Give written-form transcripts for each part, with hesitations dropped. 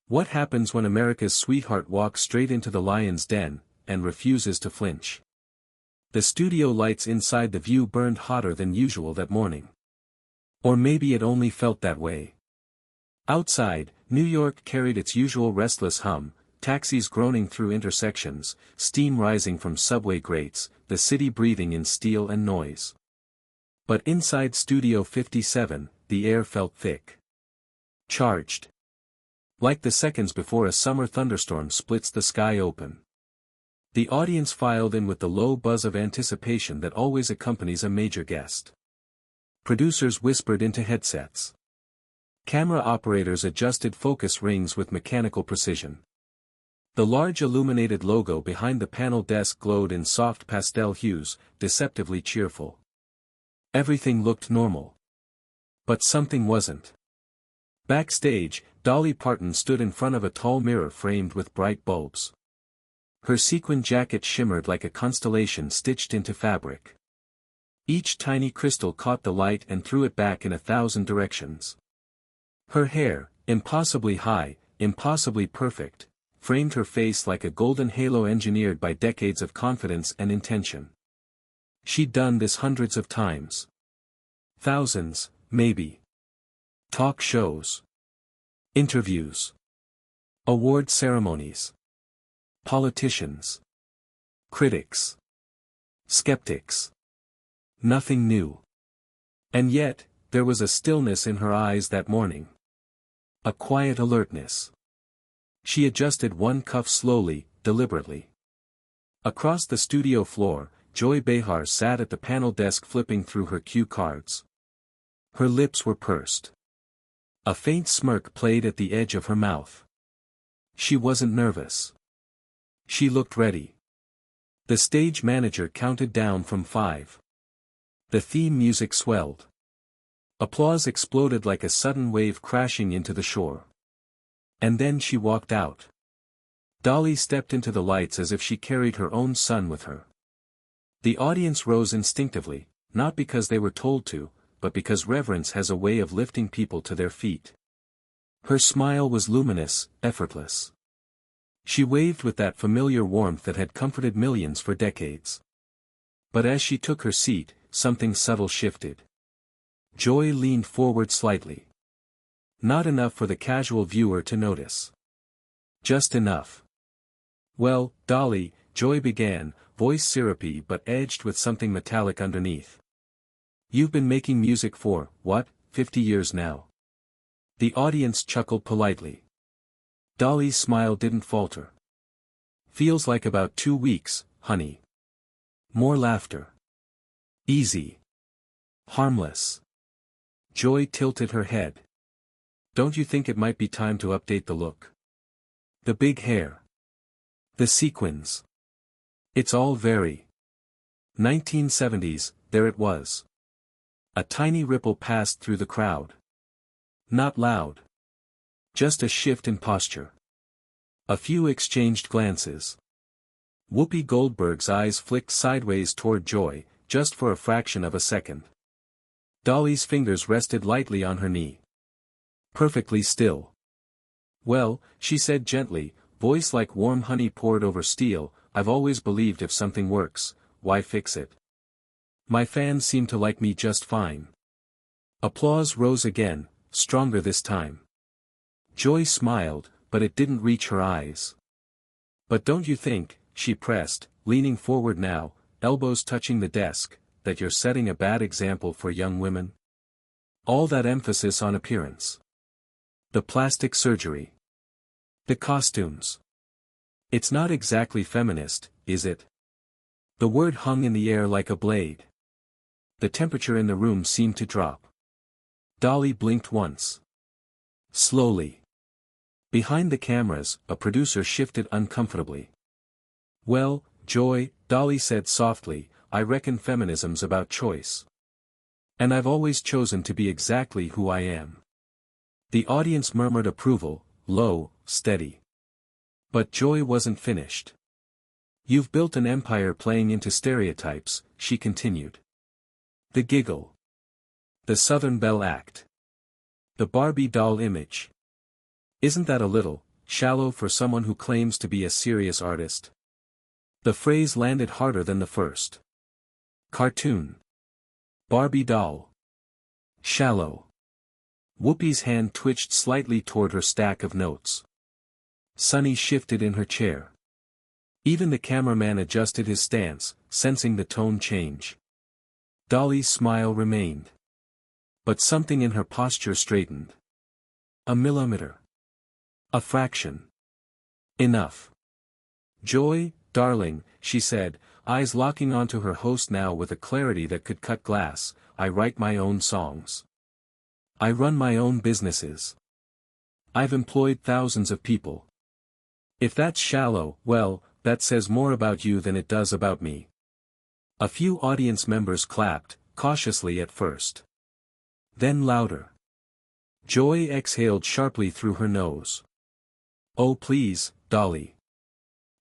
What happens when America's sweetheart walks straight into the lion's den, and refuses to flinch? The studio lights inside the View burned hotter than usual that morning. Or maybe it only felt that way. Outside, New York carried its usual restless hum, taxis groaning through intersections, steam rising from subway grates, the city breathing in steel and noise. But inside Studio 57, the air felt thick. Charged. Like the seconds before a summer thunderstorm splits the sky open. The audience filed in with the low buzz of anticipation that always accompanies a major guest. Producers whispered into headsets. Camera operators adjusted focus rings with mechanical precision. The large illuminated logo behind the panel desk glowed in soft pastel hues, deceptively cheerful. Everything looked normal. But something wasn't. Backstage, Dolly Parton stood in front of a tall mirror framed with bright bulbs. Her sequin jacket shimmered like a constellation stitched into fabric. Each tiny crystal caught the light and threw it back in 1,000 directions. Her hair, impossibly high, impossibly perfect, framed her face like a golden halo engineered by decades of confidence and intention. She'd done this hundreds of times. Thousands, maybe. Talk shows. Interviews. Award ceremonies. Politicians. Critics. Skeptics. Nothing new. And yet, there was a stillness in her eyes that morning. A quiet alertness. She adjusted one cuff slowly, deliberately. Across the studio floor, Joy Behar sat at the panel desk flipping through her cue cards. Her lips were pursed. A faint smirk played at the edge of her mouth. She wasn't nervous. She looked ready. The stage manager counted down from 5. The theme music swelled. Applause exploded like a sudden wave crashing into the shore. And then she walked out. Dolly stepped into the lights as if she carried her own son with her. The audience rose instinctively, not because they were told to, but because reverence has a way of lifting people to their feet. Her smile was luminous, effortless. She waved with that familiar warmth that had comforted millions for decades. But as she took her seat, something subtle shifted. Joy leaned forward slightly. Not enough for the casual viewer to notice. Just enough. "Well, Dolly," Joy began, voice syrupy but edged with something metallic underneath. "You've been making music for, what, 50 years now?" The audience chuckled politely. Dolly's smile didn't falter. "Feels like about 2 weeks, honey." More laughter. "Easy. Harmless." Joy tilted her head. "Don't you think it might be time to update the look? The big hair. The sequins. It's all very 1970s, there it was." A tiny ripple passed through the crowd. Not loud. Just a shift in posture. A few exchanged glances. Whoopi Goldberg's eyes flicked sideways toward Joy, just for a fraction of a second. Dolly's fingers rested lightly on her knee. Perfectly still. "Well," she said gently, voice like warm honey poured over steel, "I've always believed if something works, why fix it? My fans seem to like me just fine." Applause rose again, stronger this time. Joy smiled, but it didn't reach her eyes. "But don't you think," she pressed, leaning forward now, elbows touching the desk, "that you're setting a bad example for young women? All that emphasis on appearance. The plastic surgery. The costumes. It's not exactly feminist, is it?" The word hung in the air like a blade. The temperature in the room seemed to drop. Dolly blinked once. Slowly. Behind the cameras, a producer shifted uncomfortably. "Well, Joy," Dolly said softly, "I reckon feminism's about choice. And I've always chosen to be exactly who I am." The audience murmured approval, low, steady. But Joy wasn't finished. "You've built an empire playing into stereotypes," she continued. "The giggle. The Southern Belle act. The Barbie doll image. Isn't that a little, shallow for someone who claims to be a serious artist. The phrase landed harder than the first. Cartoon. Barbie doll. Shallow. Whoopi's hand twitched slightly toward her stack of notes. Sunny shifted in her chair. Even the cameraman adjusted his stance, sensing the tone change. Dolly's smile remained. But something in her posture straightened. A millimeter. A fraction. Enough. Joy, darling, she said, eyes locking onto her host now with a clarity that could cut glass. I write my own songs. I run my own businesses. I've employed thousands of people. If that's shallow, well, that says more about you than it does about me. A few audience members clapped, cautiously at first. Then louder. Joy exhaled sharply through her nose. Oh please, Dolly.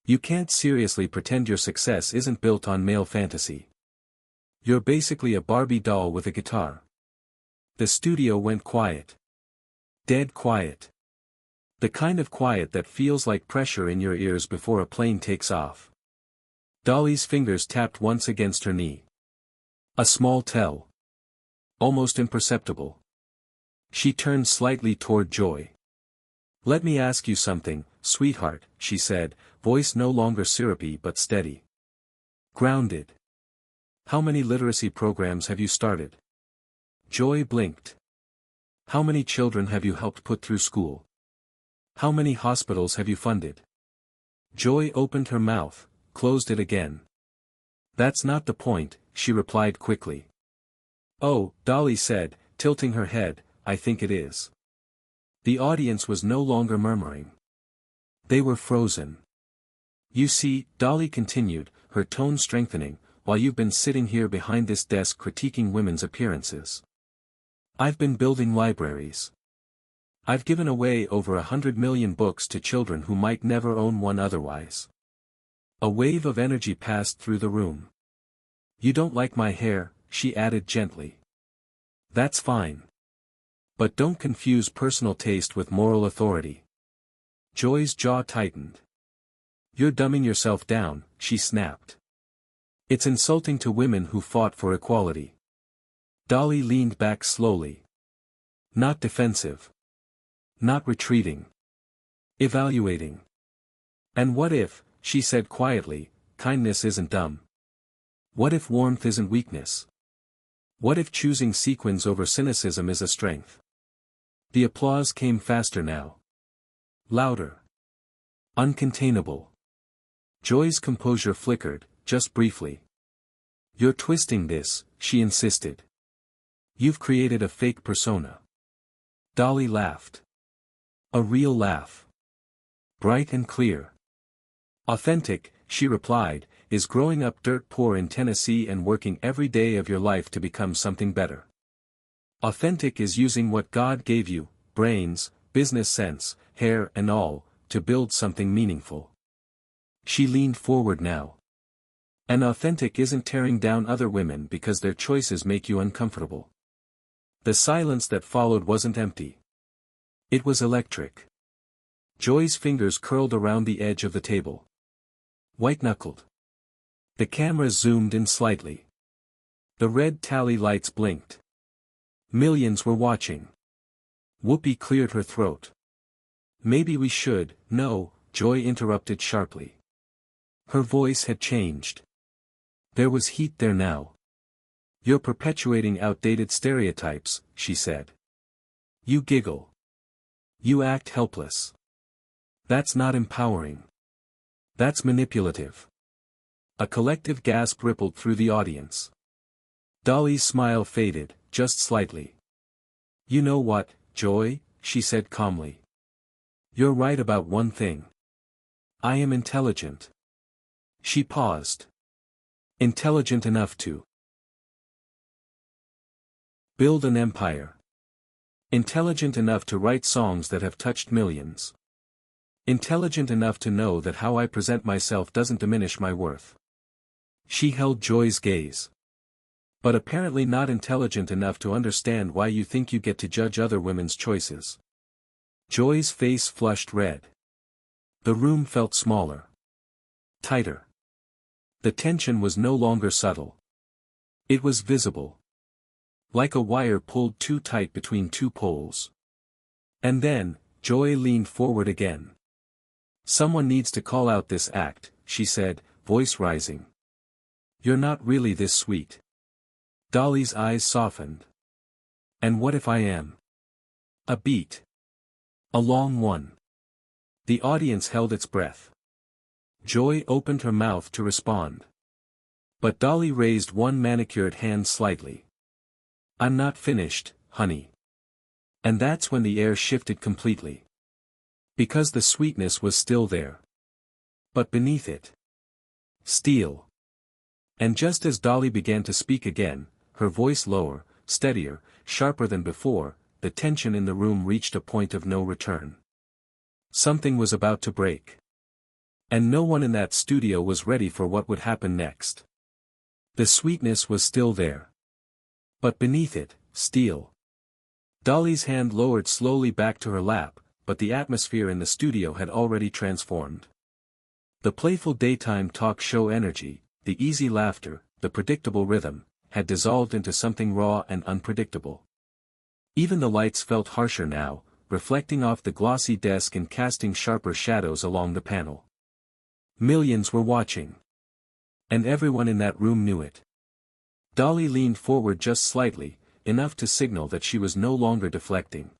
You can't seriously pretend your success isn't built on male fantasy. You're basically a Barbie doll with a guitar. The studio went quiet. Dead quiet. The kind of quiet that feels like pressure in your ears before a plane takes off. Dolly's fingers tapped once against her knee. A small tell. Almost imperceptible. She turned slightly toward Joy. Let me ask you something, sweetheart, she said, voice no longer syrupy but steady. Grounded. How many literacy programs have you started? Joy blinked. How many children have you helped put through school? How many hospitals have you funded? Joy opened her mouth, closed it again. That's not the point, she replied quickly. Oh, Dolly said, tilting her head, I think it is. The audience was no longer murmuring. They were frozen. You see, Dolly continued, her tone strengthening, while you've been sitting here behind this desk critiquing women's appearances. I've been building libraries. I've given away over 100 million books to children who might never own one otherwise. A wave of energy passed through the room. You don't like my hair, she added gently. That's fine. But don't confuse personal taste with moral authority. Joy's jaw tightened. You're dumbing yourself down, she snapped. It's insulting to women who fought for equality. Dolly leaned back slowly. Not defensive. Not retreating. Evaluating. And what if, she said quietly, kindness isn't dumb? What if warmth isn't weakness? What if choosing sequins over cynicism is a strength? The applause came faster now. Louder. Uncontainable. Joy's composure flickered, just briefly. You're twisting this, she insisted. You've created a fake persona. Dolly laughed. A real laugh. Bright and clear. Authentic, she replied, is growing up dirt poor in Tennessee and working every day of your life to become something better. Authentic is using what God gave you, brains, business sense, hair and all, to build something meaningful. She leaned forward now. And authentic isn't tearing down other women because their choices make you uncomfortable. The silence that followed wasn't empty. It was electric. Joy's fingers curled around the edge of the table. White-knuckled. The camera zoomed in slightly. The red tally lights blinked. Millions were watching. Whoopi cleared her throat. Maybe we should, no, Joy interrupted sharply. Her voice had changed. There was heat there now. You're perpetuating outdated stereotypes, she said. You giggle. You act helpless. That's not empowering. That's manipulative. A collective gasp rippled through the audience. Dolly's smile faded, just slightly. You know what, Joy, she said calmly. You're right about one thing. I am intelligent. She paused. Intelligent enough to build an empire. Intelligent enough to write songs that have touched millions. Intelligent enough to know that how I present myself doesn't diminish my worth. She held Joy's gaze. But apparently not intelligent enough to understand why you think you get to judge other women's choices. Joy's face flushed red. The room felt smaller. Tighter. The tension was no longer subtle. It was visible. Like a wire pulled too tight between two poles. And then, Joy leaned forward again. "Someone needs to call out this act," she said, voice rising. "You're not really this sweet." Dolly's eyes softened. "And what if I am?" A beat. A long one. The audience held its breath. Joy opened her mouth to respond. But Dolly raised one manicured hand slightly. "I'm not finished, honey." And that's when the air shifted completely. Because the sweetness was still there. But beneath it. Steel. And just as Dolly began to speak again, her voice lower, steadier, sharper than before, the tension in the room reached a point of no return. Something was about to break. And no one in that studio was ready for what would happen next. The sweetness was still there. But beneath it, steel. Dolly's hand lowered slowly back to her lap, but the atmosphere in the studio had already transformed. The playful daytime talk show energy, the easy laughter, the predictable rhythm, had dissolved into something raw and unpredictable. Even the lights felt harsher now, reflecting off the glossy desk and casting sharper shadows along the panel. Millions were watching. And everyone in that room knew it. Dolly leaned forward just slightly, enough to signal that she was no longer deflecting.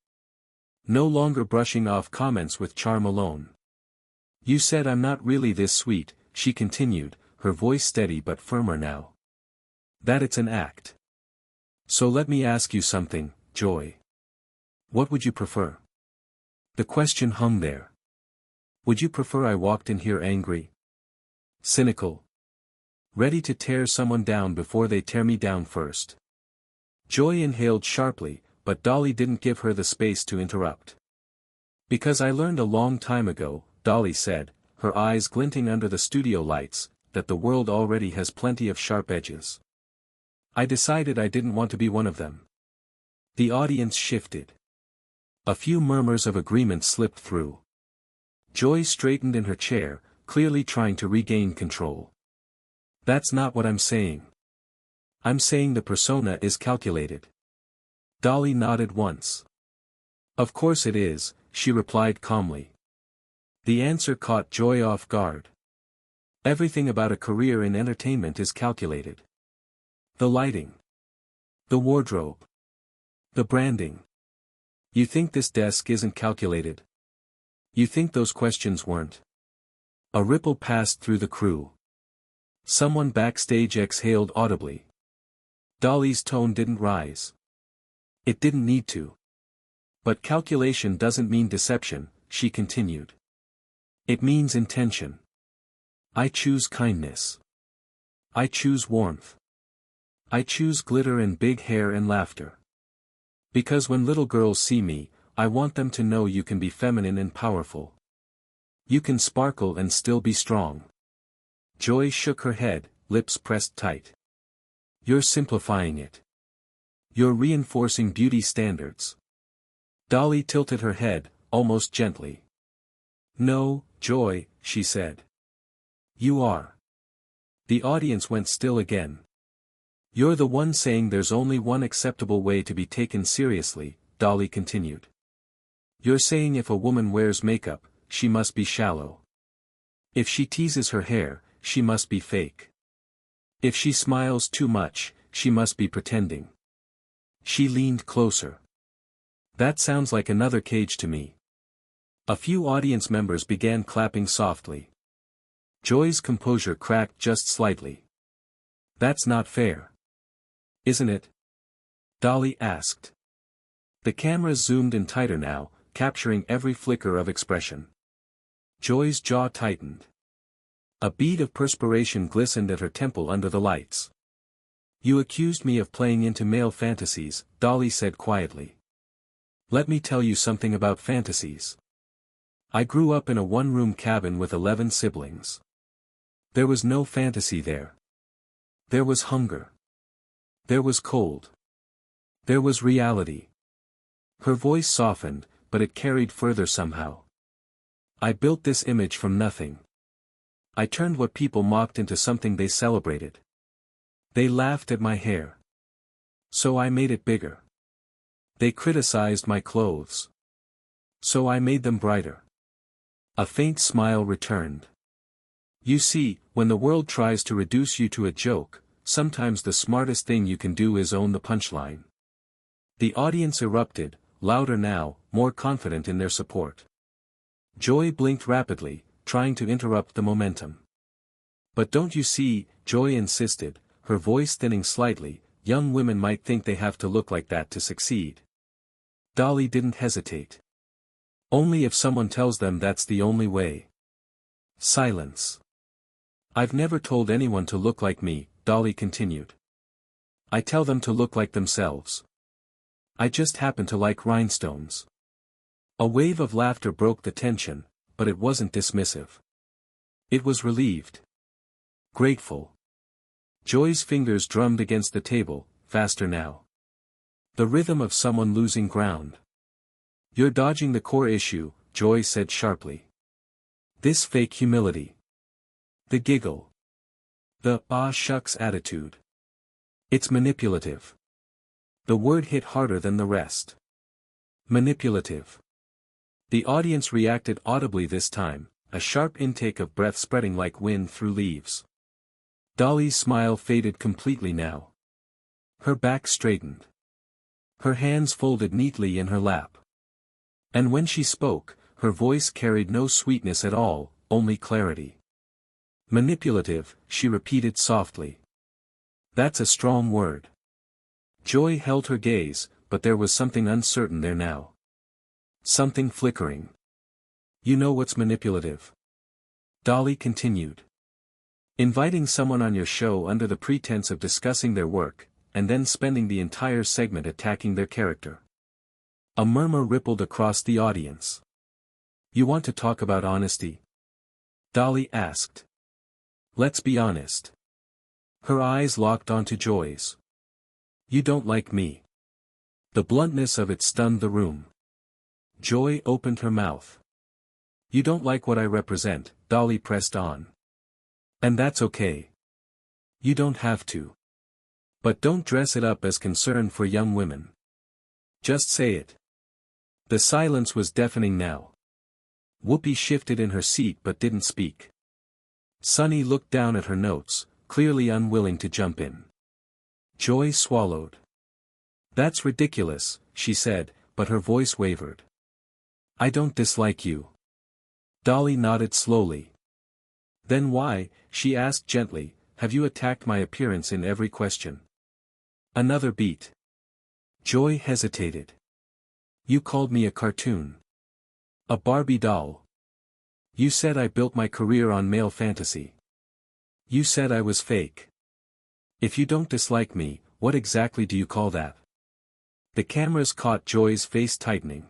No longer brushing off comments with charm alone. "You said I'm not really this sweet," she continued, her voice steady but firmer now. "That it's an act. So let me ask you something, Joy. What would you prefer?" The question hung there. Would you prefer I walked in here angry? Cynical? Ready to tear someone down before they tear me down first? Joy inhaled sharply, but Dolly didn't give her the space to interrupt. "Because I learned a long time ago," Dolly said, her eyes glinting under the studio lights, "that the world already has plenty of sharp edges. I decided I didn't want to be one of them." The audience shifted. A few murmurs of agreement slipped through. Joy straightened in her chair, clearly trying to regain control. "That's not what I'm saying. I'm saying the persona is calculated." Dolly nodded once. "Of course it is," she replied calmly. The answer caught Joy off guard. Everything about a career in entertainment is calculated. The lighting. The wardrobe. The branding. You think this desk isn't calculated? You think those questions weren't? A ripple passed through the crew. Someone backstage exhaled audibly. Dolly's tone didn't rise. It didn't need to. "But calculation doesn't mean deception," she continued. "It means intention. I choose kindness. I choose warmth. I choose glitter and big hair and laughter. Because when little girls see me, I want them to know you can be feminine and powerful. You can sparkle and still be strong." Joy shook her head, lips pressed tight. "You're simplifying it. You're reinforcing beauty standards." Dolly tilted her head, almost gently. "No, Joy," she said. "You are." The audience went still again. "You're the one saying there's only one acceptable way to be taken seriously," Dolly continued. "You're saying if a woman wears makeup, she must be shallow. If she teases her hair, she must be fake. If she smiles too much, she must be pretending." She leaned closer. "That sounds like another cage to me." A few audience members began clapping softly. Joy's composure cracked just slightly. "That's not fair. Isn't it?" Dolly asked. The cameras zoomed in tighter now, capturing every flicker of expression. Joy's jaw tightened. A bead of perspiration glistened at her temple under the lights. "You accused me of playing into male fantasies," Dolly said quietly. "Let me tell you something about fantasies. I grew up in a one-room cabin with 11 siblings. There was no fantasy there. There was hunger. There was cold. There was reality." Her voice softened, but it carried further somehow. I built this image from nothing. I turned what people mocked into something they celebrated. They laughed at my hair. So I made it bigger. They criticized my clothes. So I made them brighter. A faint smile returned. You see, when the world tries to reduce you to a joke, sometimes the smartest thing you can do is own the punchline. The audience erupted, louder now, more confident in their support. Joy blinked rapidly, trying to interrupt the momentum. But don't you see, Joy insisted, her voice thinning slightly, young women might think they have to look like that to succeed. Dolly didn't hesitate. Only if someone tells them that's the only way. Silence. I've never told anyone to look like me, Dolly continued. I tell them to look like themselves. I just happen to like rhinestones. A wave of laughter broke the tension, but it wasn't dismissive. It was relieved. Grateful. Joy's fingers drummed against the table, faster now. The rhythm of someone losing ground. You're dodging the core issue, Joy said sharply. This fake humility. The giggle. The "ah shucks" attitude. It's manipulative. The word hit harder than the rest. Manipulative. The audience reacted audibly this time, a sharp intake of breath spreading like wind through leaves. Dolly's smile faded completely now. Her back straightened. Her hands folded neatly in her lap. And when she spoke, her voice carried no sweetness at all, only clarity. Manipulative, she repeated softly. That's a strong word. Joy held her gaze, but there was something uncertain there now. Something flickering. You know what's manipulative? Dolly continued. Inviting someone on your show under the pretense of discussing their work, and then spending the entire segment attacking their character. A murmur rippled across the audience. You want to talk about honesty? Dolly asked. Let's be honest. Her eyes locked onto Joy's. You don't like me. The bluntness of it stunned the room. Joy opened her mouth. You don't like what I represent, Dolly pressed on. And that's okay. You don't have to. But don't dress it up as concern for young women. Just say it. The silence was deafening now. Whoopi shifted in her seat but didn't speak. Sunny looked down at her notes, clearly unwilling to jump in. Joy swallowed. That's ridiculous, she said, but her voice wavered. I don't dislike you. Dolly nodded slowly. Then why, she asked gently, have you attacked my appearance in every question? Another beat. Joy hesitated. You called me a cartoon. A Barbie doll. You said I built my career on male fantasy. You said I was fake. If you don't dislike me, what exactly do you call that? The cameras caught Joy's face tightening.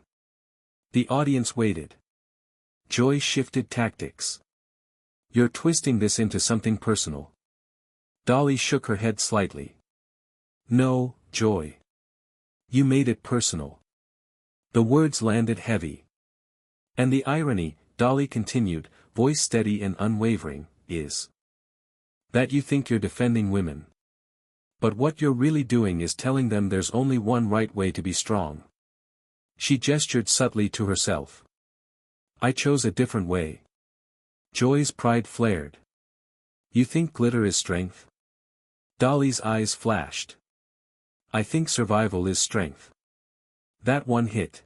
The audience waited. Joy shifted tactics. You're twisting this into something personal. Dolly shook her head slightly. No, Joy. You made it personal. The words landed heavy. And the irony, Dolly continued, voice steady and unwavering, is that you think you're defending women. But what you're really doing is telling them there's only one right way to be strong. She gestured subtly to herself. I chose a different way. Joy's pride flared. You think glitter is strength? Dolly's eyes flashed. I think survival is strength. That one hit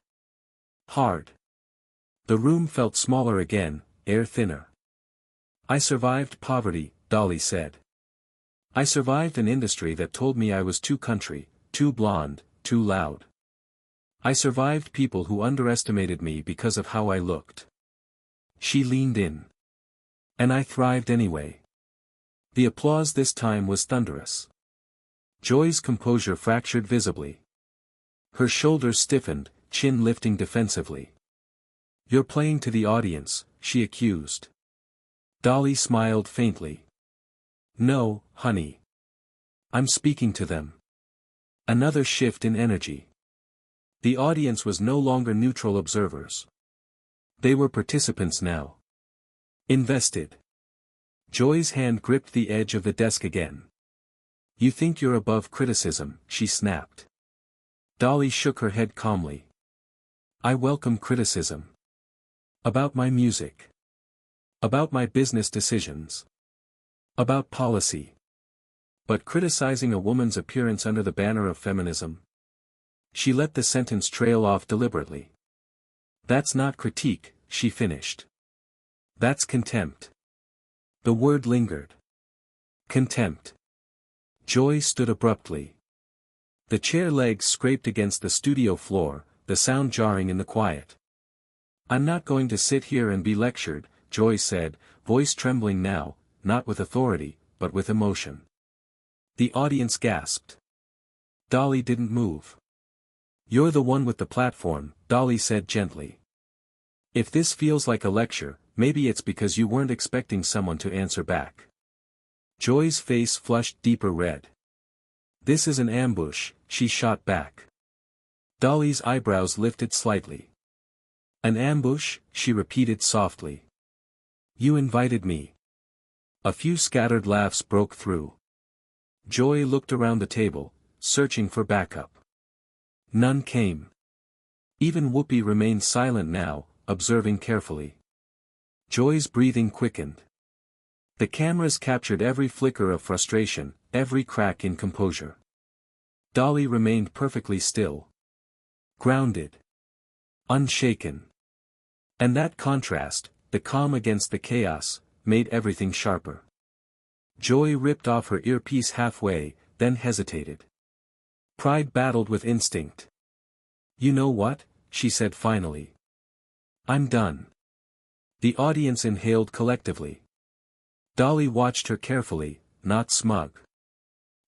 hard. The room felt smaller again, air thinner. I survived poverty, Dolly said. I survived an industry that told me I was too country, too blonde, too loud. I survived people who underestimated me because of how I looked. She leaned in. And I thrived anyway. The applause this time was thunderous. Joy's composure fractured visibly. Her shoulders stiffened, chin lifting defensively. You're playing to the audience, she accused. Dolly smiled faintly. No, honey. I'm speaking to them. Another shift in energy. The audience was no longer neutral observers. They were participants now. Invested. Joy's hand gripped the edge of the desk again. You think you're above criticism, she snapped. Dolly shook her head calmly. I welcome criticism. About my music. About my business decisions. About policy. But criticizing a woman's appearance under the banner of feminism? She let the sentence trail off deliberately. That's not critique, she finished. That's contempt. The word lingered. Contempt. Joy stood abruptly. The chair legs scraped against the studio floor, the sound jarring in the quiet. I'm not going to sit here and be lectured, Joy said, voice trembling now, not with authority, but with emotion. The audience gasped. Dolly didn't move. You're the one with the platform, Dolly said gently. If this feels like a lecture, maybe it's because you weren't expecting someone to answer back. Joy's face flushed deeper red. This is an ambush, she shot back. Dolly's eyebrows lifted slightly. An ambush, she repeated softly. You invited me. A few scattered laughs broke through. Joy looked around the table, searching for backup. None came. Even Whoopi remained silent now, observing carefully. Joy's breathing quickened. The cameras captured every flicker of frustration, every crack in composure. Dolly remained perfectly still. Grounded. Unshaken. And that contrast, the calm against the chaos, made everything sharper. Joy ripped off her earpiece halfway, then hesitated. Pride battled with instinct. You know what? She said finally. I'm done. The audience inhaled collectively. Dolly watched her carefully, not smug.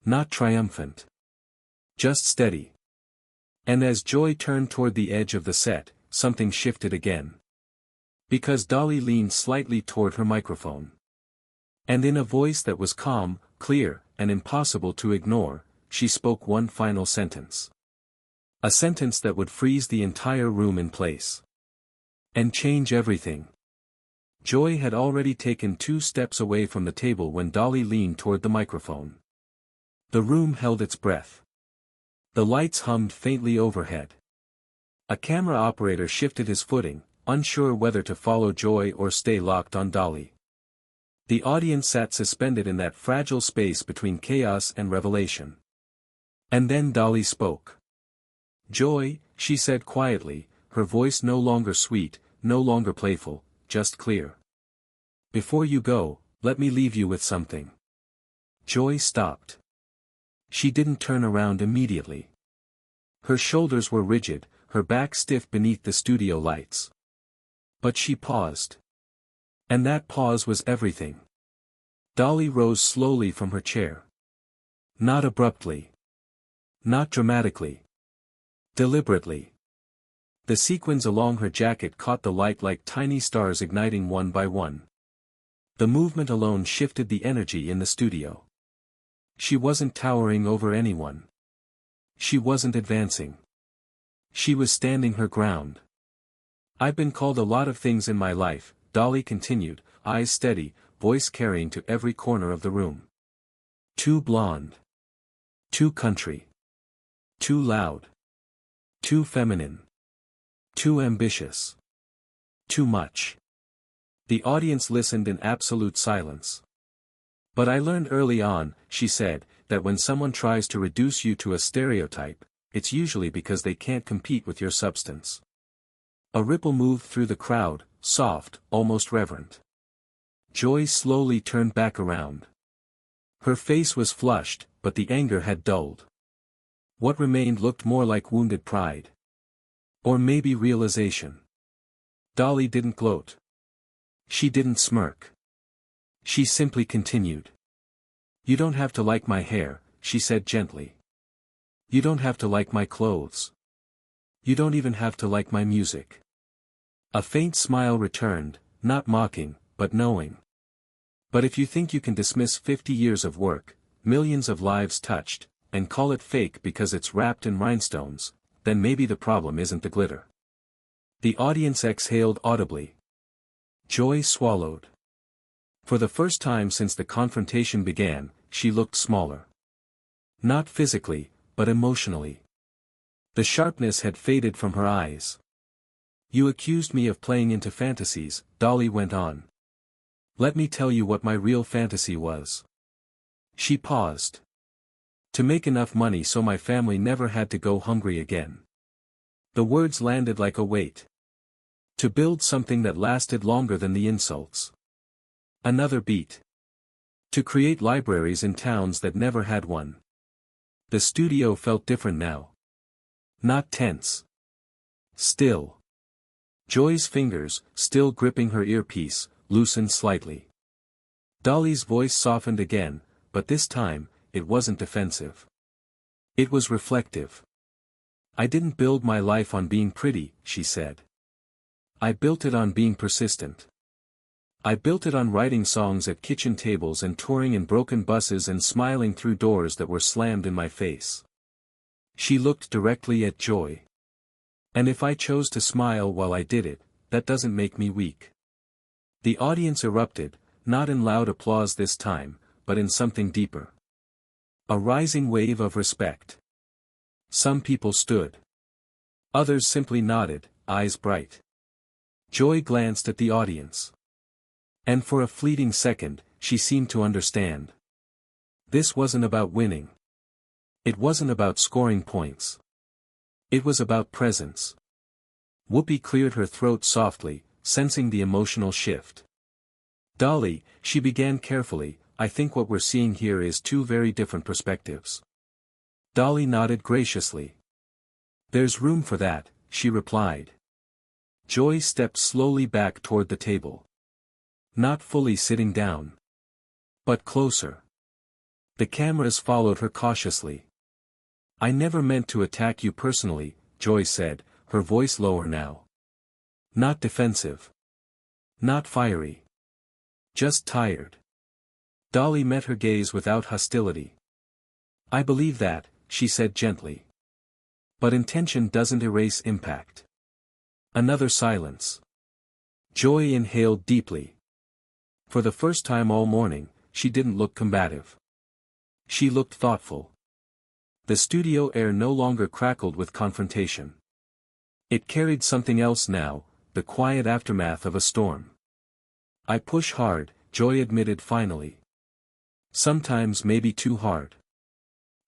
Not triumphant. Just steady. And as Joy turned toward the edge of the set, something shifted again. Because Dolly leaned slightly toward her microphone. And in a voice that was calm, clear, and impossible to ignore, she spoke one final sentence. A sentence that would freeze the entire room in place. And change everything. Joy had already taken 2 steps away from the table when Dolly leaned toward the microphone. The room held its breath. The lights hummed faintly overhead. A camera operator shifted his footing, unsure whether to follow Joy or stay locked on Dolly. The audience sat suspended in that fragile space between chaos and revelation. And then Dolly spoke. Joy, she said quietly, her voice no longer sweet, no longer playful, just clear. Before you go, let me leave you with something. Joy stopped. She didn't turn around immediately. Her shoulders were rigid, her back stiff beneath the studio lights. But she paused. And that pause was everything. Dolly rose slowly from her chair. Not abruptly. Not dramatically. Deliberately. The sequins along her jacket caught the light like tiny stars igniting one by one. The movement alone shifted the energy in the studio. She wasn't towering over anyone. She wasn't advancing. She was standing her ground. I've been called a lot of things in my life, Dolly continued, eyes steady, voice carrying to every corner of the room. Too blonde. Too country. Too loud. Too feminine. Too ambitious. Too much. The audience listened in absolute silence. But I learned early on, she said, that when someone tries to reduce you to a stereotype, it's usually because they can't compete with your substance. A ripple moved through the crowd, soft, almost reverent. Joy slowly turned back around. Her face was flushed, but the anger had dulled. What remained looked more like wounded pride. Or maybe realization. Dolly didn't gloat. She didn't smirk. She simply continued. You don't have to like my hair, she said gently. You don't have to like my clothes. You don't even have to like my music. A faint smile returned, not mocking, but knowing. But if you think you can dismiss 50 years of work, millions of lives touched, and call it fake because it's wrapped in rhinestones, then maybe the problem isn't the glitter. The audience exhaled audibly. Joy swallowed. For the first time since the confrontation began, she looked smaller. Not physically, but emotionally. The sharpness had faded from her eyes. "You accused me of playing into fantasies," Dolly went on. "Let me tell you what my real fantasy was." She paused. "To make enough money so my family never had to go hungry again." The words landed like a weight. To build something that lasted longer than the insults. Another beat. To create libraries in towns that never had one. The studio felt different now. Not tense. Still. Joy's fingers, still gripping her earpiece, loosened slightly. Dolly's voice softened again, but this time, it wasn't defensive. It was reflective. "I didn't build my life on being pretty," she said. "I built it on being persistent. I built it on writing songs at kitchen tables and touring in broken buses and smiling through doors that were slammed in my face." She looked directly at Joy. "And if I chose to smile while I did it, that doesn't make me weak." The audience erupted, not in loud applause this time, but in something deeper. A rising wave of respect. Some people stood. Others simply nodded, eyes bright. Joy glanced at the audience. And for a fleeting second, she seemed to understand. This wasn't about winning. It wasn't about scoring points. It was about presence. Whoopi cleared her throat softly, sensing the emotional shift. "Dolly," she began carefully, "I think what we're seeing here is two very different perspectives." Dolly nodded graciously. "There's room for that," she replied. Joy stepped slowly back toward the table. Not fully sitting down. But closer. The cameras followed her cautiously. "I never meant to attack you personally," Joy said, her voice lower now. "Not defensive. Not fiery. Just tired." Dolly met her gaze without hostility. "I believe that," she said gently. "But intention doesn't erase impact." Another silence. Joy inhaled deeply. For the first time all morning, she didn't look combative. She looked thoughtful. The studio air no longer crackled with confrontation. It carried something else now, the quiet aftermath of a storm. "I push hard," Joy admitted finally. "Sometimes maybe too hard."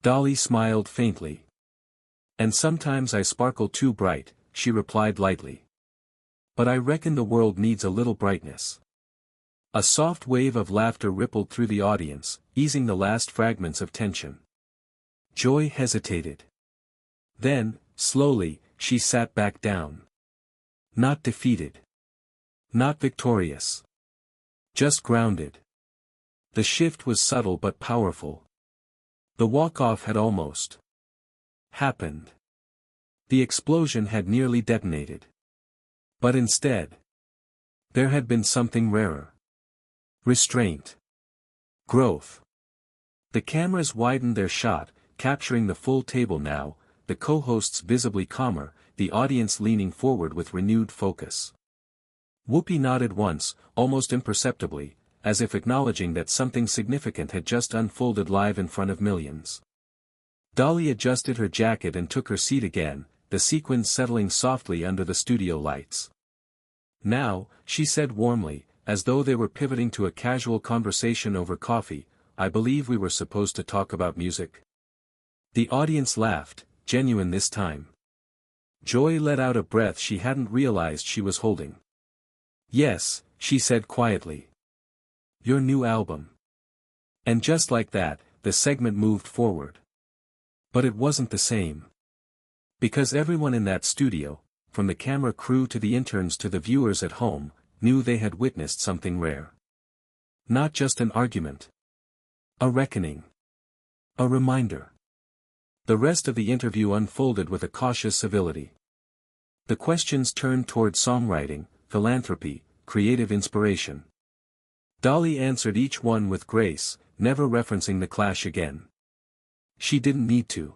Dolly smiled faintly. "And sometimes I sparkle too bright," she replied lightly. "But I reckon the world needs a little brightness." A soft wave of laughter rippled through the audience, easing the last fragments of tension. Joy hesitated. Then, slowly, she sat back down. Not defeated. Not victorious. Just grounded. The shift was subtle but powerful. The walk-off had almost happened. The explosion had nearly detonated. But instead, there had been something rarer. Restraint. Growth. The cameras widened their shot, capturing the full table now, the co-hosts visibly calmer, the audience leaning forward with renewed focus. Whoopi nodded once, almost imperceptibly, as if acknowledging that something significant had just unfolded live in front of millions. Dolly adjusted her jacket and took her seat again, the sequins settling softly under the studio lights. "Now," she said warmly, as though they were pivoting to a casual conversation over coffee, "I believe we were supposed to talk about music." The audience laughed, genuine this time. Joy let out a breath she hadn't realized she was holding. "Yes," she said quietly. "Your new album." And just like that, the segment moved forward. But it wasn't the same. Because everyone in that studio, from the camera crew to the interns to the viewers at home, knew they had witnessed something rare. Not just an argument. A reckoning. A reminder. The rest of the interview unfolded with a cautious civility. The questions turned toward songwriting, philanthropy, creative inspiration. Dolly answered each one with grace, never referencing the Clash again. She didn't need to.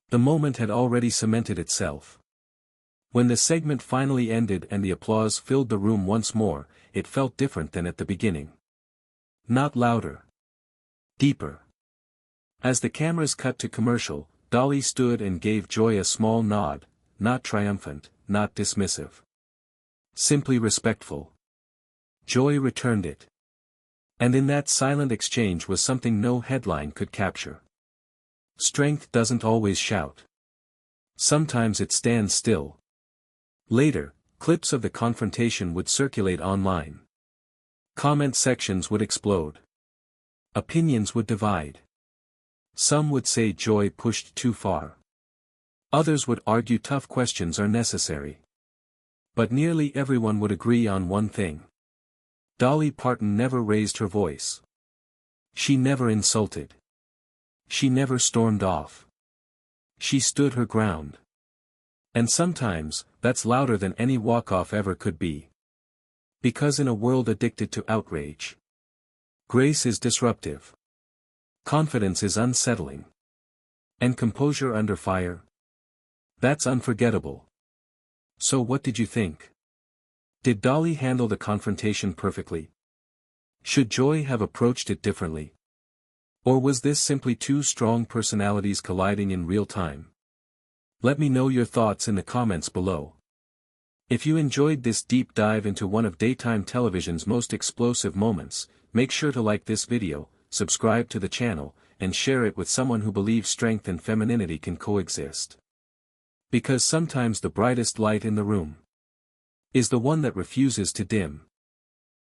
The moment had already cemented itself. When the segment finally ended and the applause filled the room once more, it felt different than at the beginning. Not louder. Deeper. As the cameras cut to commercial, Dolly stood and gave Joy a small nod, not triumphant, not dismissive. Simply respectful. Joy returned it. And in that silent exchange was something no headline could capture. Strength doesn't always shout. Sometimes it stands still. Later, clips of the confrontation would circulate online. Comment sections would explode. Opinions would divide. Some would say Joy pushed too far. Others would argue tough questions are necessary. But nearly everyone would agree on one thing. Dolly Parton never raised her voice. She never insulted. She never stormed off. She stood her ground. And sometimes, that's louder than any walk-off ever could be. Because in a world addicted to outrage, grace is disruptive. Confidence is unsettling. And composure under fire? That's unforgettable. So what did you think? Did Dolly handle the confrontation perfectly? Should Joy have approached it differently? Or was this simply two strong personalities colliding in real time? Let me know your thoughts in the comments below. If you enjoyed this deep dive into one of daytime television's most explosive moments, make sure to like this video, subscribe to the channel, and share it with someone who believes strength and femininity can coexist. Because sometimes the brightest light in the room is the one that refuses to dim.